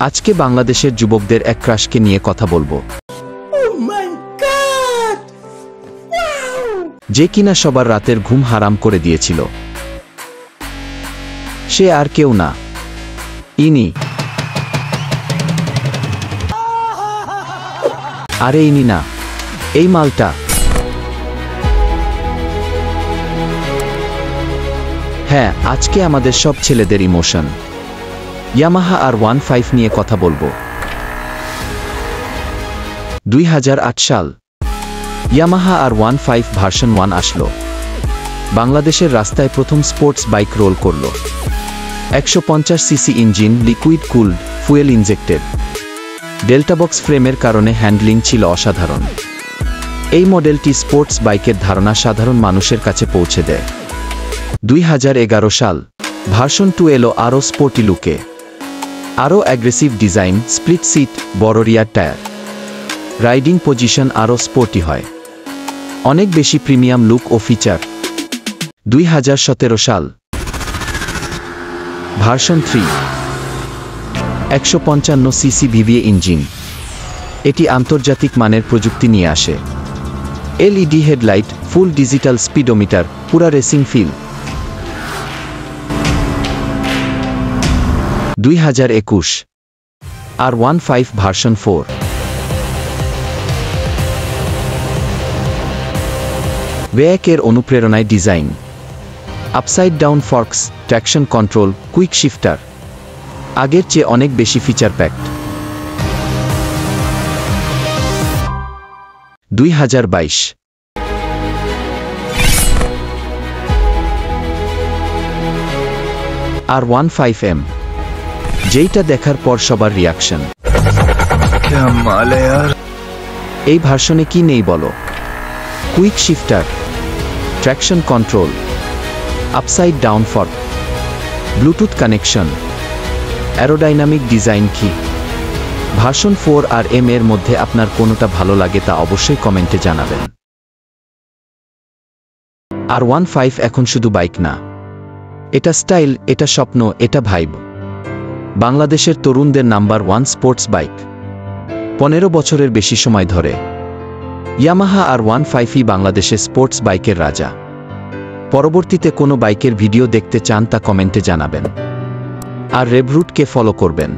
আজকে বাংলাদেশের যুবকদের এক ক্রাশকে নিয়ে কথা বলবো, যে কিনা সবার রাতের ঘুম হারাম করে দিয়েছিল। সে আর কেউ না, ইনি। আরে ইনি না, এই মালটা। হ্যাঁ, আজকে আমাদের সব ছেলেদের ইমোশন ইয়ামাহা R15 নিয়ে কথা বলবো। 2008 সাল ইয়ামাহা R15 ভার্সন 1 আসলো। বাংলাদেশের রাস্তায় প্রথম স্পোর্টস বাইক রোল করল। 150 CC engine, liquid cooled, fuel injected, deltabox ফ্রেমের কারণে হ্যান্ডলিং ছিল অসাধারণ। এই মডেলটি স্পোর্টস বাইকের ধারণা সাধারণ মানুষের কাছে পৌঁছে দেয়। 2011 সাল ভার্সন 2 এলো আরও স্পোর্টি লুকে, আরও অ্যাগ্রেসিভ ডিজাইন, স্প্লিট সিট, বড় রিয়ার টায়ার, রাইডিং পজিশন আরও স্পোর্টি হয়, অনেক বেশি প্রিমিয়াম লুক ও ফিচার। 2017 সাল ভার্সন 3, 155 সিসি ভিভিএ ইঞ্জিন। এটি আন্তর্জাতিক মানের প্রযুক্তি নিয়ে আসে। LED headlight, full digital speedometer, পুরা রেসিং ফিল। 2021 R15 ভার্সন 4, ওয়েকের অনুপ্রেরণায় design, upside down forks, traction control, quick shifter, আগের চেয়ে অনেক বেশি ফিচার প্যাকড। 2022 R15M, যেইটা দেখার পর সবার রিয়াকশন, এই ভার্সনে কি নেই বলো? Quick shifter, traction control, upside down fork, Bluetooth connection, aerodynamic design. কি ভার্সন 4 আর M এর মধ্যে আপনার কোনটা ভালো লাগে তা অবশ্যই কমেন্টে জানাবেন। R15 এখন শুধু বাইক না, এটা স্টাইল, এটা স্বপ্ন, এটা ভাইব। বাংলাদেশের তরুণদের নাম্বার 1 স্পোর্টস বাইক। 15 বছরের বেশি সময় ধরে ইয়ামাহা R15ই বাংলাদেশে স্পোর্টস বাইকের রাজা। পরবর্তীতে কোনো বাইকের ভিডিও দেখতে চান তা কমেন্টে জানাবেন, আর রেভরুটকে ফলো করবেন।